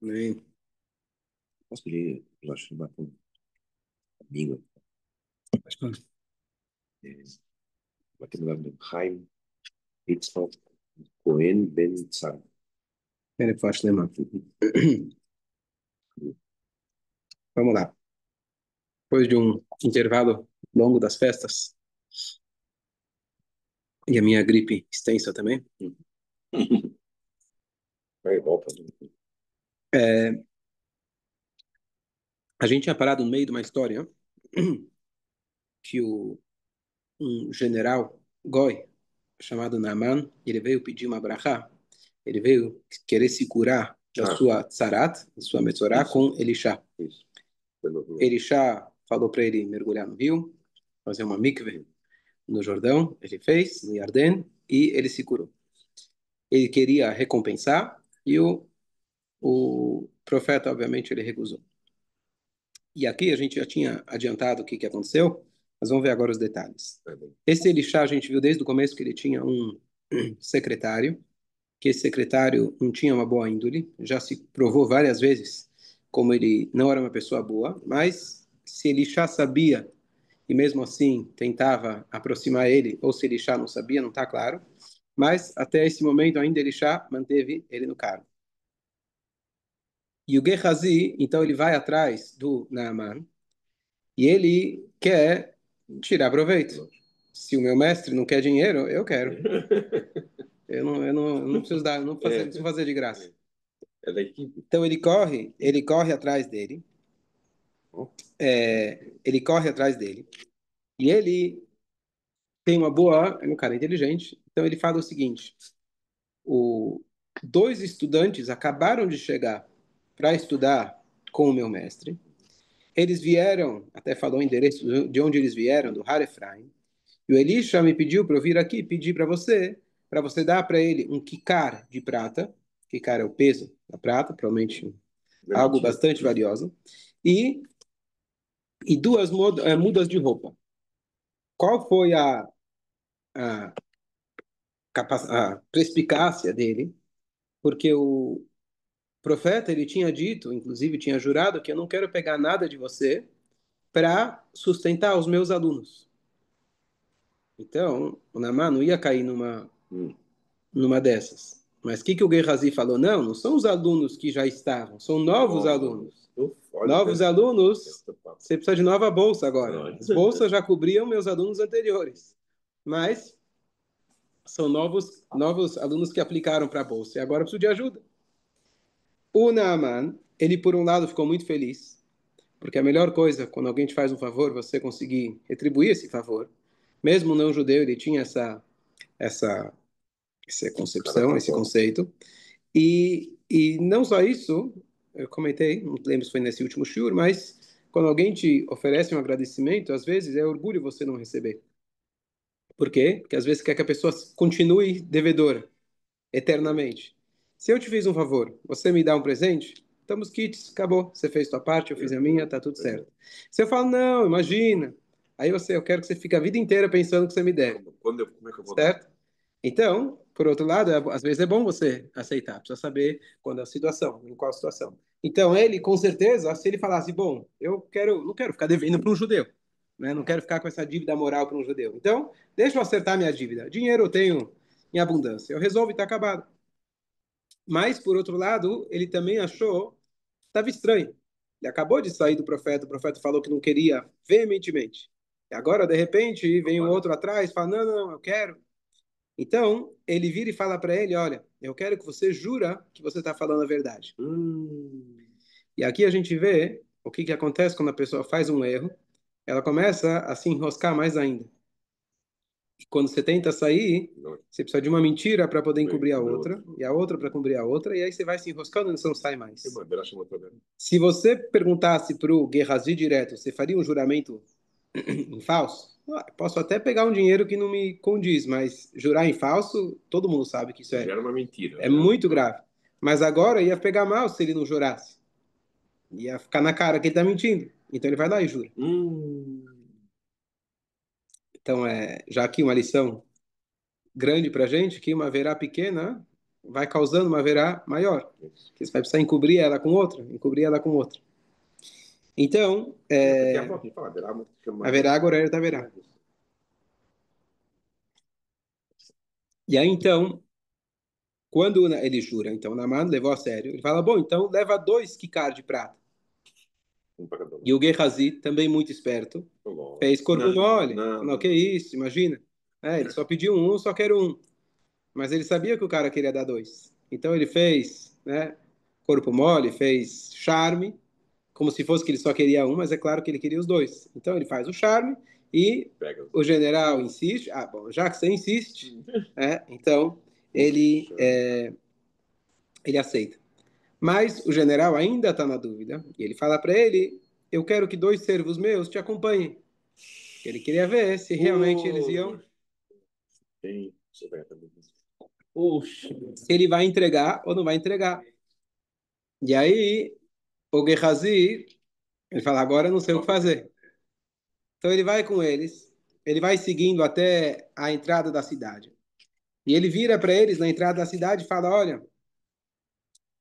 Nem. Posso pedir para chamar com amigo? Mas, pronto. Vai ter mudado de Chaim Yitzhak Cohen Ben Tzar. Peraí, pode lembrar. Vamos lá. Depois de um intervalo longo das festas e a minha gripe extensa também, Vai e volta. é, a gente tinha parado no meio de uma história que um general Goi, chamado Naaman, ele veio pedir uma brachá, ele veio querer se curar da Ah, sua tsarat, da sua metzorá, isso, com Elisha. isso. Pelo... Elisha falou para ele mergulhar no rio, fazer uma mikve no Jordão, ele fez, no Yarden, e ele se curou. Ele queria recompensar e o profeta, obviamente, ele recusou. E aqui a gente já tinha adiantado o que aconteceu, mas vamos ver agora os detalhes. Esse Elisha, a gente viu desde o começo que ele tinha um secretário, que esse secretário não tinha uma boa índole, já se provou várias vezes como ele não era uma pessoa boa, mas se Elisha sabia e mesmo assim tentava aproximar ele, ou se Elisha não sabia, não está claro, mas até esse momento ainda Elisha manteve ele no cargo. E o Gehazi, então ele vai atrás do Naaman e ele quer tirar proveito. Se o meu mestre não quer dinheiro, eu quero. Eu não preciso dar, não preciso fazer de graça. É da equipe. Então ele corre atrás dele, ele corre atrás dele e ele tem uma boa, é um cara inteligente. Então ele fala o seguinte: o, dois estudantes acabaram de chegar para estudar com o meu mestre. Eles vieram, até falou o endereço de onde eles vieram, do Har Efraim. E o Elisha me pediu para eu vir aqui pedir para você dar para ele um kikar de prata. Kikar é o peso da prata, provavelmente algo bastante valioso. E, e duas mudas de roupa. Qual foi a, a perspicácia dele? Porque o profeta ele tinha dito, inclusive tinha jurado, que eu não quero pegar nada de você para sustentar os meus alunos. Então, o Namã não ia cair numa dessas. Mas o que o Gehazi falou? Não, não são os alunos que já estavam, são novos alunos. Novos alunos, você precisa de nova bolsa agora. As bolsas já cobriam meus alunos anteriores. Mas são novos alunos que aplicaram para a bolsa. E agora eu preciso de ajuda. O Naaman, ele por um lado ficou muito feliz, porque a melhor coisa, quando alguém te faz um favor, você conseguir retribuir esse favor. Mesmo não judeu, ele tinha essa, essa concepção, esse conceito. E não só isso, eu comentei, não lembro se foi nesse último shiur, mas quando alguém te oferece um agradecimento, às vezes é orgulho você não receber. Por quê? Porque às vezes quer que a pessoa continue devedora eternamente. Se eu te fiz um favor, você me dá um presente, estamos quites, acabou. Você fez sua parte, eu fiz a minha, tá tudo certo. Se eu falo, não, imagina, aí eu quero que você fique a vida inteira pensando que você me deve. Como é que eu vou dar? Certo? Então, por outro lado, às vezes é bom você aceitar, precisa saber quando é a situação, em qual situação. Então, ele, com certeza, se ele falasse, bom, não quero ficar devendo para um judeu, né? Não quero ficar com essa dívida moral para um judeu. Então, deixa eu acertar minha dívida. Dinheiro eu tenho em abundância. Eu resolvo e está acabado. Mas, por outro lado, ele também achou que estava estranho. Ele acabou de sair do profeta, o profeta falou que não queria veementemente. E agora, de repente, vem um outro atrás, fala, não, não, eu quero. Então, ele vira e fala para ele, olha, eu quero que você jura que você está falando a verdade. E aqui a gente vê o que acontece quando a pessoa faz um erro, ela começa a se enroscar mais ainda. E quando você tenta sair, você precisa de uma mentira para poder encobrir a outra, e a outra para cobrir a outra, e aí você vai se enroscando e você não sai mais. Se você perguntasse para o Gehazi direto, você faria um juramento em falso? Posso até pegar um dinheiro que não me condiz, mas jurar em falso, todo mundo sabe que isso Já era uma mentira. é muito grave. Mas agora ia pegar mal se ele não jurasse. Ia ficar na cara que ele está mentindo. Então ele vai lá e jura. Então, já aqui uma lição grande para a gente, que uma verá pequena vai causando uma verá maior. Que você vai precisar encobrir ela com outra, encobrir ela com outra. Então, a verá agora é da verá. E aí, então, quando ele jura, então, Naaman levou a sério, ele fala, bom, então leva 2 kikar de prata. E o Gehazi, também muito esperto, fez corpo mole. Não, que isso, imagina. Ele só pediu um, só quero um. Mas ele sabia que o cara queria dar 2. Então ele fez, né, corpo mole, fez charme, como se fosse que ele só queria um, mas é claro que ele queria os 2. Então ele faz o charme e o general insiste. Ah, bom, já que você insiste, então ele, ele aceita. Mas o general ainda está na dúvida. E ele fala para ele: eu quero que 2 servos meus te acompanhem. Ele queria ver se realmente eles iam. Se ele vai entregar ou não vai entregar. E aí, o Gehazi, ele fala: agora eu não sei o que fazer. Então ele vai com eles, ele vai seguindo até a entrada da cidade. E ele vira para eles na entrada da cidade e fala: olha,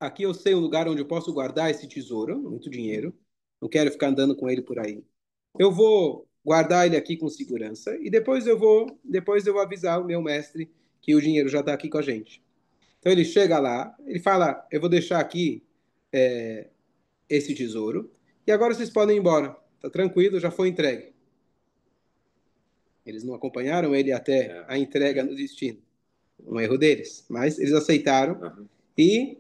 aqui eu sei um lugar onde eu posso guardar esse tesouro, muito dinheiro. Não quero ficar andando com ele por aí. Eu vou guardar ele aqui com segurança e depois eu vou avisar o meu mestre que o dinheiro já está aqui com a gente. Então ele chega lá, ele fala: eu vou deixar aqui esse tesouro e agora vocês podem ir embora. Tá tranquilo, já foi entregue. Eles não acompanharam ele até a entrega no destino. Um erro deles, mas eles aceitaram. E,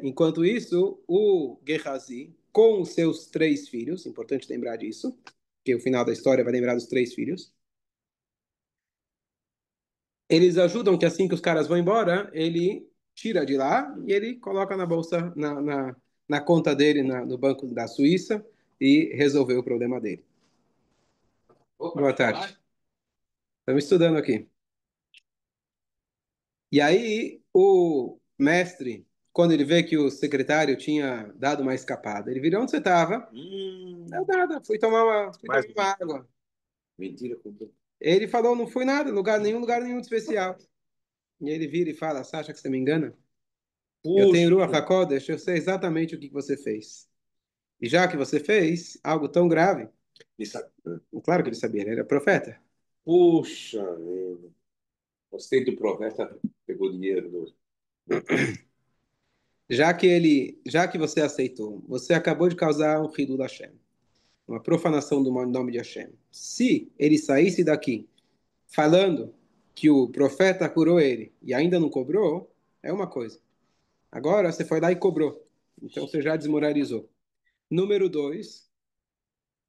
enquanto isso, o Gehazi, com os seus 3 filhos, importante lembrar disso, que o final da história vai lembrar dos 3 filhos, eles ajudam que assim que os caras vão embora, ele tira de lá e ele coloca na bolsa, na conta dele, no banco da Suíça, e resolveu o problema dele. Boa tarde. Estamos estudando aqui. E aí, o mestre, quando ele vê que o secretário tinha dado uma escapada, ele virou: onde você estava? Não, nada, fui tomar uma água. Mentira. Ele falou: não fui nada, lugar nenhum de especial. E ele vira e fala: você acha que você me engana? Eu tenho Ruach HaKodesh, eu sei exatamente o que você fez. E já que você fez algo tão grave, claro que ele sabia, ele era profeta. Puxa vida. Gostei do profeta, pegou dinheiro do. Já que você aceitou, você acabou de causar um Hilul Hashem, uma profanação do nome de Hashem. Se ele saísse daqui falando que o profeta curou ele e ainda não cobrou, é uma coisa. Agora você foi lá e cobrou. Então você já desmoralizou. Número 2,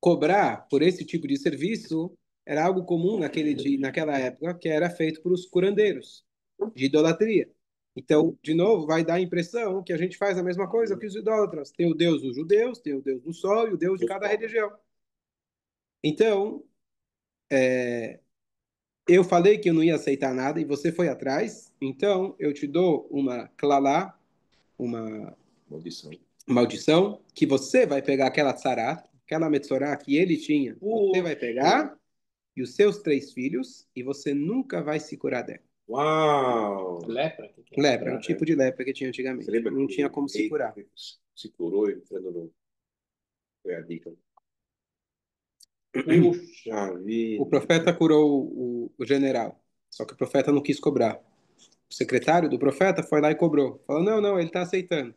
cobrar por esse tipo de serviço era algo comum naquela época, que era feito para os curandeiros, de idolatria. Então, de novo, vai dar a impressão que a gente faz a mesma coisa que os idólatras. Tem o Deus dos judeus, tem o Deus do sol e o Deus de cada religião. Então, eu falei que eu não ia aceitar nada e você foi atrás, então eu te dou uma clalá, uma maldição, que você vai pegar aquela tzará, aquela metzorá que ele tinha, você vai pegar e os seus 3 filhos e você nunca vai se curar dela. Uau! Lepra? Lepra, um tipo de lepra que tinha antigamente. Não tinha como se curar. Se curou entrando no. Foi a dica. Puxa vida. O profeta curou o general, só que o profeta não quis cobrar. O secretário do profeta foi lá e cobrou. Falou: não, não, ele está aceitando.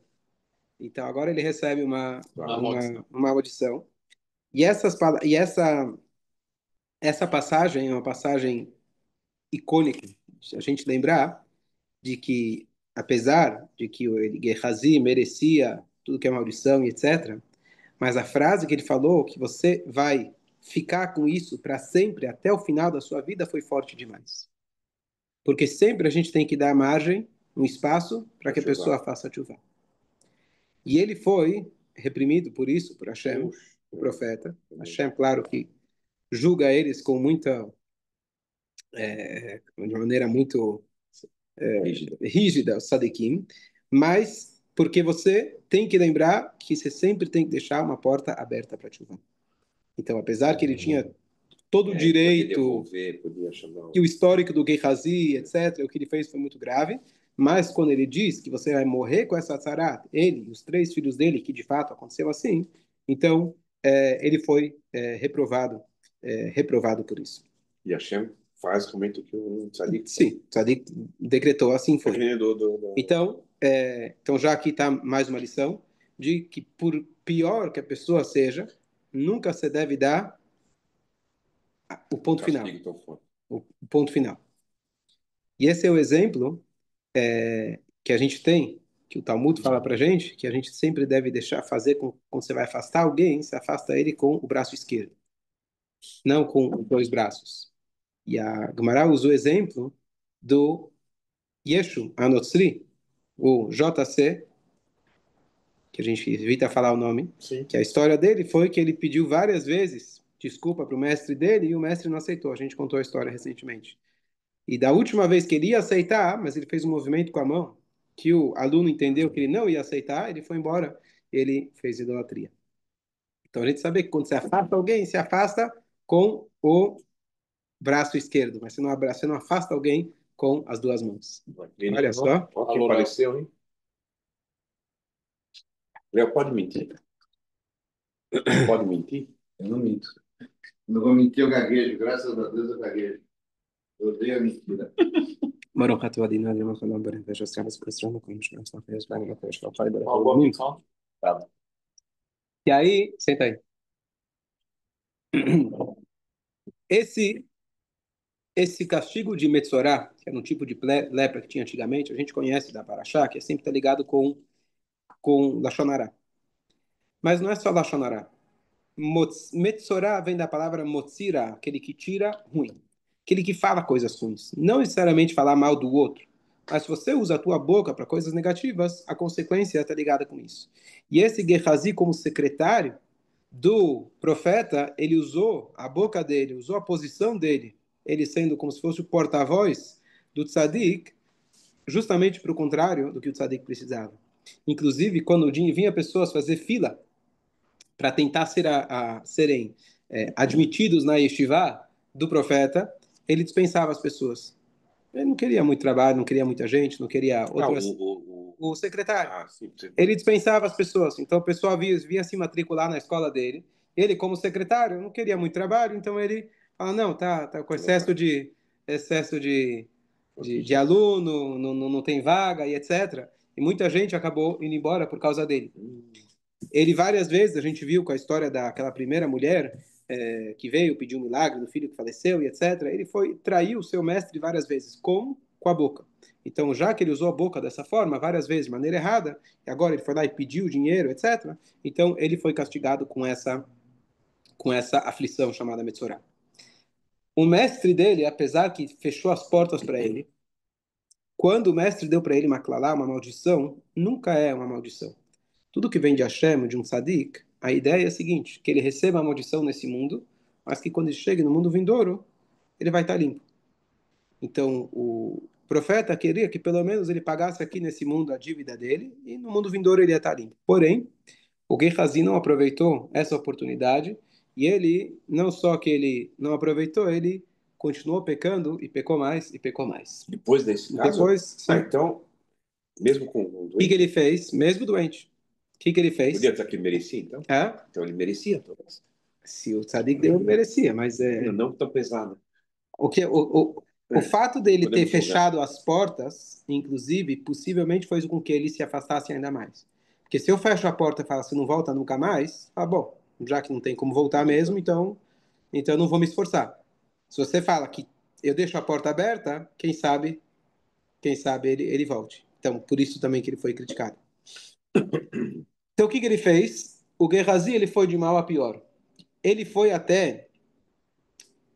Então agora ele recebe uma audição. E, essa passagem é uma passagem icônica. A gente lembrar de que, apesar de que o Gehazi merecia tudo que é maldição e etc., mas a frase que ele falou, que você vai ficar com isso para sempre, até o final da sua vida, foi forte demais. Porque sempre a gente tem que dar margem, um espaço, para que a pessoa faça chuva. E ele foi reprimido por isso, por Hashem, o profeta. Hashem, claro que julga eles com de uma maneira muito rígida, o Sadikim, mas porque você tem que lembrar que você sempre tem que deixar uma porta aberta para chuva. Então, apesar que ele tinha todo o direito, podia chamar que o histórico do Gehazi, etc., o que ele fez foi muito grave, Mas quando ele diz que você vai morrer com essa tzara, ele e os três filhos dele, que de fato aconteceu assim, então ele foi reprovado por isso. E Hashem faz realmente o que o tzadik Sim, o Tzadik decretou, assim foi. do... Então já aqui está mais uma lição de que por pior que a pessoa seja, nunca se deve dar o ponto final. castigo tão forte. O ponto final. E esse é o exemplo que a gente tem, que o Talmud fala para gente, que a gente sempre deve deixar fazer quando você vai afastar alguém, você afasta ele com o braço esquerdo, não com os dois braços. E a Gemara usou o exemplo do Yeshu Anotzri, o JC, que a gente evita falar o nome, Sim. que a história dele foi que ele pediu várias vezes desculpa para o mestre dele e o mestre não aceitou. A gente contou a história recentemente. E da última vez que ele ia aceitar, mas ele fez um movimento com a mão, que o aluno entendeu que ele não ia aceitar, ele foi embora, ele fez idolatria. Então a gente sabe que quando você afasta alguém, se afasta com o braço esquerdo, mas você não afasta alguém com as duas mãos. Olha só. Olha quem apareceu, hein? Léo, pode mentir? Pode mentir? Eu não minto. Não vou mentir, eu gaguejo. Graças a Deus eu gaguejo. Eu odeio a mentira. Baruch atah Adonai Eloheinu melech haolam v'yasher v'esranu kol mishkan tzedakah v'yashba'anu l'kodesh v'chai baruch Uma boa Elohim. missão. Tá. E aí, senta aí. Esse esse castigo de Metzorá, que era um tipo de lepra que tinha antigamente, a gente conhece da Paraxá, que sempre está ligado com Lashon Hara. Mas não é só Lashon Hara. Metzorá vem da palavra motzira, aquele que tira ruim. Aquele que fala coisas ruins. Não necessariamente falar mal do outro. Mas se você usa a tua boca para coisas negativas, a consequência está ligada com isso. E esse Gehazi, como secretário do profeta, ele usou a boca dele, usou a posição dele, ele sendo como se fosse o porta-voz do tzadik, justamente para o contrário do que o tzadik precisava. Inclusive, quando vinha pessoas fazer fila para tentar serem admitidos na yeshiva do profeta, ele dispensava as pessoas. Ele não queria muito trabalho, não queria muita gente, não queria outras... o secretário. Sim, sim. Ele dispensava as pessoas. Então, o pessoal vinha se matricular na escola dele. Ele, como secretário, não queria muito trabalho, então ele fala, não, tá com excesso de aluno, não tem vaga e etc. E muita gente acabou indo embora por causa dele. Ele várias vezes, a gente viu com a história daquela primeira mulher que veio pedir um milagre do filho que faleceu e etc. Ele traiu o seu mestre várias vezes. Como? Com a boca. Então, já que ele usou a boca dessa forma, várias vezes, de maneira errada, e agora ele foi lá e pediu dinheiro, etc., então ele foi castigado com essa aflição chamada Metzorah. O mestre dele, apesar que fechou as portas para ele, quando o mestre deu para ele uma clalá, uma maldição, nunca é uma maldição. Tudo que vem de Hashem, de um tzadik, a ideia é a seguinte, que ele receba a maldição nesse mundo, mas que quando ele chegue no mundo vindouro, ele vai estar limpo. Então, o profeta queria que pelo menos ele pagasse aqui nesse mundo a dívida dele, e no mundo vindouro ele ia estar limpo. Porém, o Gehazi não aproveitou essa oportunidade, e ele, não só que ele não aproveitou, ele continuou pecando, e pecou mais, e pecou mais. Depois desse caso? Depois, sim. Então, mesmo com o O doente, que ele fez? Mesmo doente. O que ele fez? podia dizer que ele merecia, então? Então ele merecia todas. Se o tzadik deu, ele merecia, mas Não tão pesado. o fato dele ter Podemos julgar. fechado as portas, inclusive, possivelmente fez com que ele se afastasse ainda mais. Porque se eu fecho a porta e falo assim, não volta nunca mais, bom, já que não tem como voltar mesmo, então eu não vou me esforçar. Se você fala que eu deixo a porta aberta, quem sabe ele volte. Então, por isso também que ele foi criticado. Então, o que ele fez? O Gehazi, ele foi de mal a pior. Ele foi até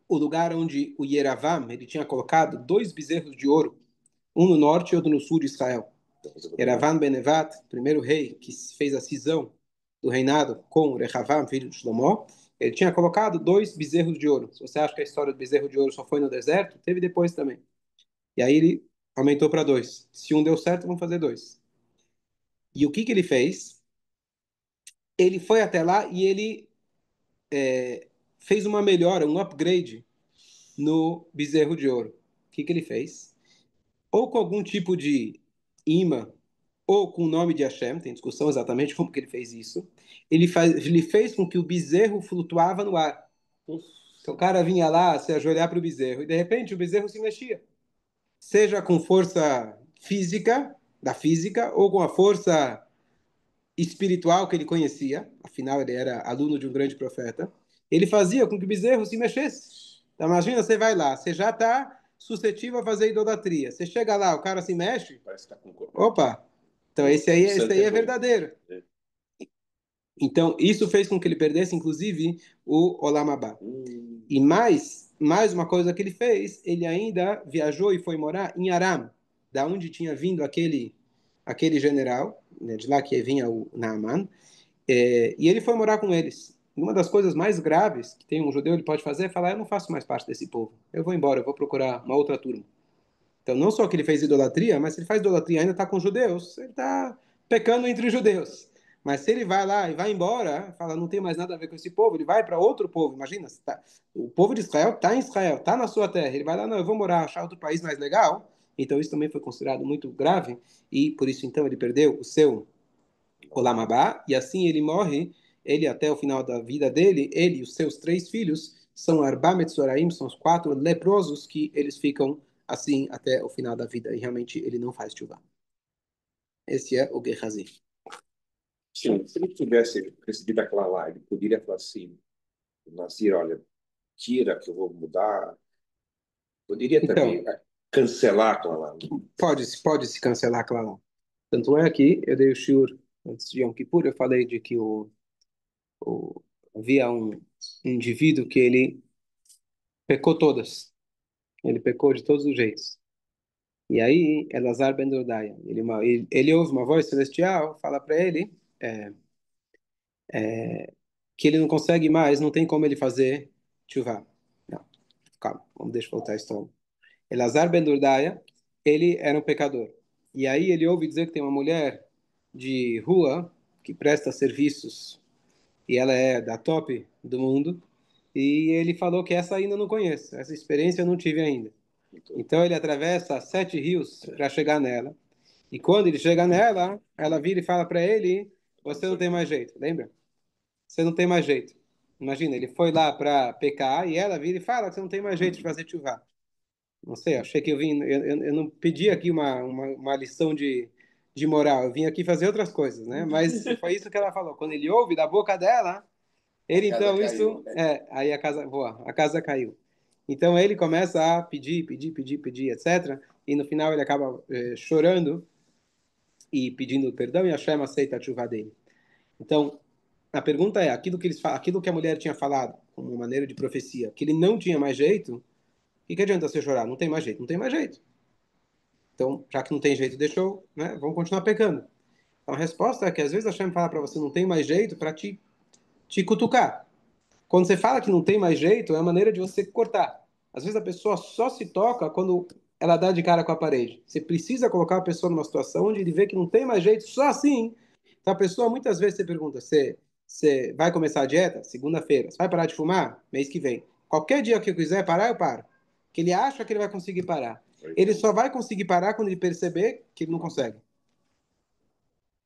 o lugar onde o Yeravam, ele tinha colocado dois bezerros de ouro, um no norte e outro no sul de Israel. Yeravam Benevat, primeiro rei que fez a cisão do reinado com Rehavam, filho de Shlomo, ele tinha colocado dois bezerros de ouro. Se você acha que a história do bezerro de ouro só foi no deserto, teve depois também. E aí ele aumentou para dois. Se um deu certo, vamos fazer dois. E o que ele fez? Ele foi até lá e ele fez uma melhora, um upgrade no bezerro de ouro. O que ele fez? Ou com algum tipo de imã ou com o nome de Hashem, tem discussão exatamente como que ele fez isso, ele fez com que o bezerro flutuava no ar. Então o cara vinha lá se ajoelhar para o bezerro e de repente o bezerro se mexia. Seja com força física, da física, ou com a força espiritual que ele conhecia, afinal ele era aluno de um grande profeta, ele fazia com que o bezerro se mexesse. Então imagina, você vai lá, você já está suscetível a fazer idolatria. Você chega lá, o cara se mexe, Parece que está com corpo. opa, então esse aí é verdadeiro. É. Então isso fez com que ele perdesse, inclusive, o Olam Abba. Hum. E mais uma coisa que ele fez, ele ainda viajou e foi morar em Aram, da onde tinha vindo aquele general, né, de lá que vinha o Naaman, e ele foi morar com eles. Uma das coisas mais graves que tem um judeu ele pode fazer é falar: eu não faço mais parte desse povo, eu vou embora, eu vou procurar uma outra turma. Então, não só que ele fez idolatria, mas se ele faz idolatria e ainda está com judeus, ele está pecando entre judeus. Mas se ele vai lá e vai embora, fala, não tem mais nada a ver com esse povo, ele vai para outro povo. Imagina, o povo de Israel está em Israel, está na sua terra. Ele vai lá, não, eu vou morar, achar outro país mais legal. Então, isso também foi considerado muito grave. E por isso, então, ele perdeu o seu Olam Abba. E assim ele morre, ele até o final da vida dele, ele e os seus 3 filhos, são Arba Metzoraim, são os 4 leprosos que eles ficam assim até o final da vida. E realmente ele não faz chuva. Esse é o Gehazi. Sim, se ele tivesse recebido aquela lá, ele poderia falar assim, Nazir, olha, tira que eu vou mudar. Poderia Então, também cancelar aquela lá. pode se cancelar aquela lá. Tanto é que eu dei o shiur antes de Yom Kippur, eu falei de que havia um indivíduo que ele pecou todas. Ele pecou de todos os jeitos. E aí, Elazar ben Dodai, ele ouve uma voz celestial, fala para ele que ele não consegue mais, não tem como ele fazer tshuva. Não, calma, vamos deixar eu voltar a história. Elazar ben Dordaya, ele era um pecador. E aí ele ouve dizer que tem uma mulher de rua que presta serviços e ela é da top do mundo. E ele falou que essa ainda não conheço, essa experiência eu não tive ainda. Então ele atravessa 7 rios para chegar nela. E quando ele chega nela, ela vira e fala para ele: você não tem mais jeito, lembra? Você não tem mais jeito. Imagina, ele foi lá para pecar e ela vira e fala que você não tem mais jeito de fazer chuva. Não sei, achei que eu não pedi aqui uma lição de moral, eu vim aqui fazer outras coisas, né? Mas foi isso que ela falou. Quando ele ouve da boca dela, ele então, isso, aí a casa caiu. Então ele começa a pedir, etc. E no final ele acaba chorando e pedindo perdão e Hashem aceita a chuva dele. Então, a pergunta é, aquilo que a mulher tinha falado, como uma maneira de profecia, que ele não tinha mais jeito, o que adianta você chorar? Não tem mais jeito, não tem mais jeito. Então, já que não tem jeito, deixou, né? Vamos continuar pecando. Então, a resposta é que às vezes a Hashem fala para você não tem mais jeito para te cutucar. Quando você fala que não tem mais jeito, é a maneira de você cortar. Às vezes a pessoa só se toca quando ela dá de cara com a parede. Você precisa colocar a pessoa numa situação onde ele vê que não tem mais jeito, só assim. Então a pessoa, muitas vezes, você pergunta, você vai começar a dieta? Segunda-feira. Você vai parar de fumar? Mês que vem. Qualquer dia que eu quiser parar, eu paro. Que ele acha que ele vai conseguir parar. Ele só vai conseguir parar quando ele perceber que ele não consegue.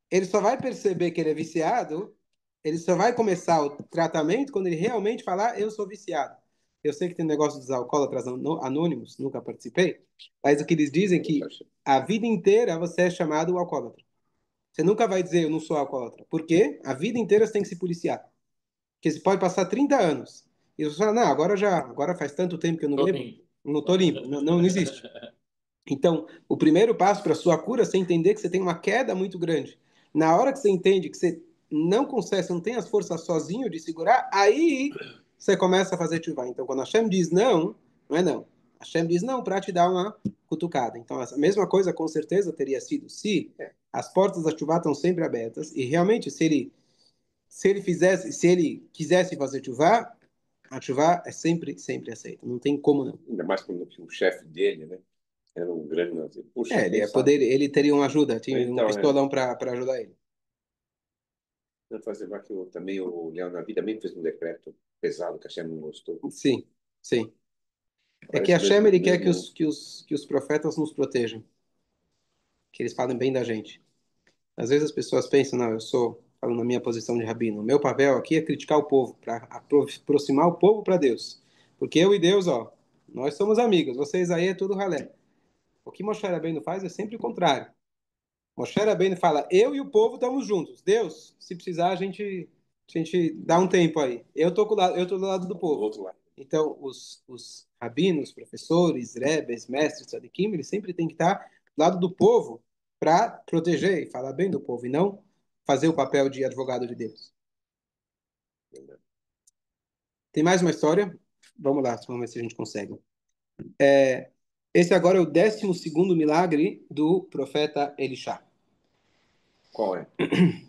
Ele só vai perceber que ele é viciado, ele só vai começar o tratamento quando ele realmente falar, eu sou viciado. Eu sei que tem negócio dos alcoólatras anônimos, nunca participei, mas o que eles dizem é que a vida inteira você é chamado alcoólatra. Você nunca vai dizer eu não sou alcoólatra. Por quê? A vida inteira você tem que se policiar. Porque você pode passar 30 anos. E você fala, não, agora faz tanto tempo que eu não bebo, não estou limpo. Não existe. Então, o primeiro passo para a sua cura é você entender que você tem uma queda muito grande. Na hora que você entende que você não consegue, você não tem as forças sozinho de segurar, aí você começa a fazer chuva. Então, quando a Hashem diz não, não é não. A Hashem diz não para te dar uma cutucada. Então, essa mesma coisa com certeza teria sido se as portas da chuva estão sempre abertas e realmente se ele quisesse fazer chuva, a chuva é sempre aceita. Não tem como não. Ainda mais quando o chefe dele, né? Era um grande nazir. Puxa, Ele quem ia sabe? poder, ele teria uma ajuda, tinha um Então, pistolão para ajudar ele. eu fazer que também o Leão Navi também fez um decreto pesado que a Hashem não gostou. Sim, sim. É que Parece Hashem ele quer mesmo. que os profetas nos protejam. que eles falem bem da gente. Às vezes as pessoas pensam, não, eu sou, falando na minha posição de rabino, o meu papel aqui é criticar o povo, para aproximar o povo para Deus. Porque eu e Deus, ó, nós somos amigos, vocês aí é tudo ralé. O que Moshe Rabbeinu faz é sempre o contrário. Moshe Rabbeinu fala, eu e o povo estamos juntos. Deus, se precisar, a gente dá um tempo aí. Eu tô do lado do povo. outro lado. Então, os rabinos, professores, rebes, mestres, tzadikim, eles sempre têm que estar do lado do povo para proteger e falar bem do povo, e não fazer o papel de advogado de Deus. Tem mais uma história? Vamos lá, vamos ver se a gente consegue. Esse agora é o 12º milagre do profeta Elisha. Qual é?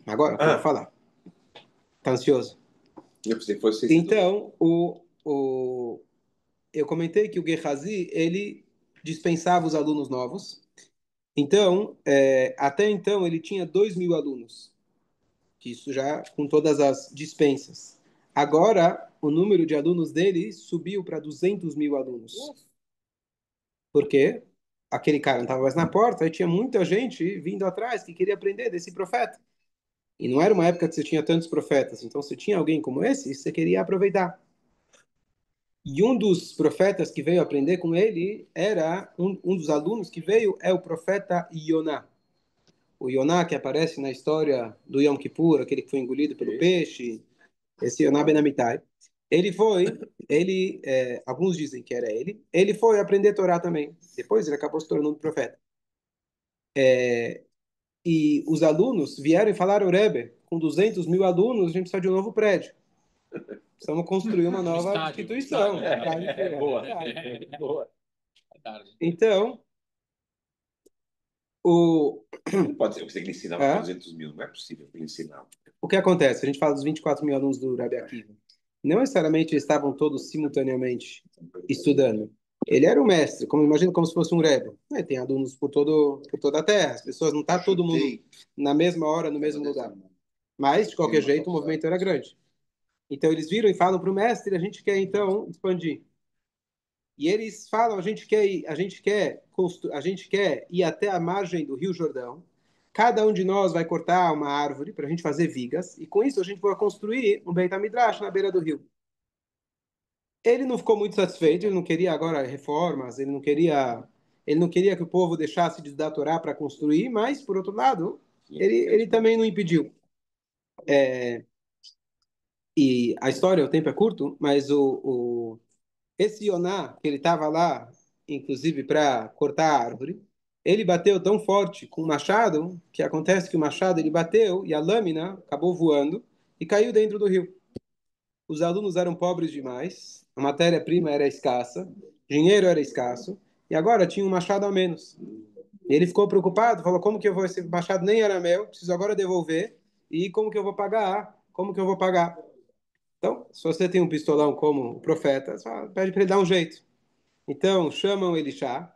Agora, que eu vou falar. Tá ansioso? Eu pensei que fosse esse Então, eu comentei que o Gehazi, ele dispensava os alunos novos. Então, até então, ele tinha 2.000 alunos, que isso já com todas as dispensas. Agora, o número de alunos dele subiu para 200.000 alunos. Por quê? Aquele cara não estava mais na porta, e tinha muita gente vindo atrás que queria aprender desse profeta. E não era uma época que você tinha tantos profetas, então se tinha alguém como esse, você queria aproveitar. E um dos profetas que veio aprender com ele era um dos alunos que veio é o profeta Ioná. O Ioná que aparece na história do Yom Kippur, aquele que foi engolido pelo peixe, esse Ioná Ben Amittai. Ele foi, alguns dizem que era ele foi aprender Torá também. Depois ele acabou se tornando profeta. E os alunos vieram e falaram, Rebbe, com 200.000 alunos, a gente precisa de um novo prédio. Precisamos construir uma nova instituição. Boa. Boa. Então, o, Não pode ser, você que ele ensinava É? para 200.000, não é possível que ele ensinava. o que acontece? A gente fala dos 24.000 alunos do Rabi Akiva. Não necessariamente eles estavam todos simultaneamente estudando. Ele era o mestre, imagina como se fosse um Rebbe. Tem alunos por toda a terra. As pessoas não estão todo mundo na mesma hora, no mesmo lugar. Mas, de qualquer jeito, o movimento era grande. Então, eles viram e falam para o mestre, a gente quer, então, expandir. E eles falam, a gente quer ir até a margem do Rio Jordão. Cada um de nós vai cortar uma árvore para a gente fazer vigas, e com isso a gente vai construir um Beit HaMidrash na beira do rio. Ele não ficou muito satisfeito, ele não queria agora reformas, ele não queria que o povo deixasse de estudar a Torá para construir, mas, por outro lado, ele também não impediu. E a história, o tempo é curto, mas esse Yoná, que ele estava lá, inclusive para cortar a árvore, ele bateu tão forte com o machado, que acontece que o machado ele bateu e a lâmina acabou voando e caiu dentro do rio. Os alunos eram pobres demais, a matéria-prima era escassa, dinheiro era escasso, e agora tinha um machado a menos. E ele ficou preocupado, falou, como que eu vou, esse machado nem era meu, preciso agora devolver, e como que eu vou pagar? Como que eu vou pagar? Então, se você tem um pistolão como o profeta, você pede para ele dar um jeito. Então, chamam Elisha,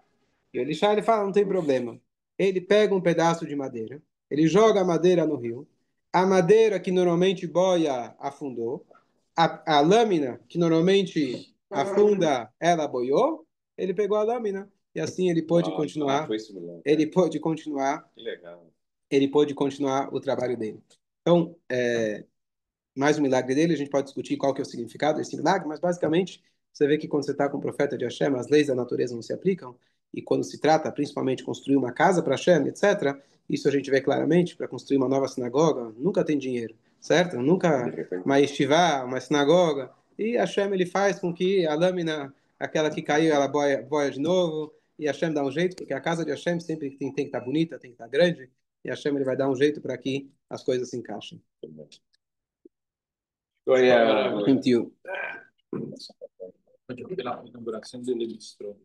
e o Elisha ele fala, não tem problema. Ele pega um pedaço de madeira, ele joga a madeira no rio, a madeira que normalmente boia afundou, a lâmina que normalmente afunda, ela boiou, ele pegou a lâmina, e assim ele pôde continuar, Foi esse milagre. ele pôde continuar, Que legal. ele pôde continuar o trabalho dele. Então, mais um milagre dele, a gente pode discutir qual que é o significado desse milagre, mas basicamente você vê que quando você está com o profeta de Hashem, as leis da natureza não se aplicam, e quando se trata principalmente de construir uma casa para Hashem, etc., isso a gente vê claramente, para construir uma nova sinagoga, nunca tem dinheiro, certo? Nunca uma yeshiva, uma sinagoga, e Hashem ele faz com que a lâmina, aquela que caiu, ela boia de novo, e Hashem dá um jeito, porque a casa de Hashem sempre tem que estar bonita, tem que estar grande, e Hashem ele vai dar um jeito para que as coisas se encaixem. Foi a... Thank you. Pode pela inauguração dele, ele mostrou.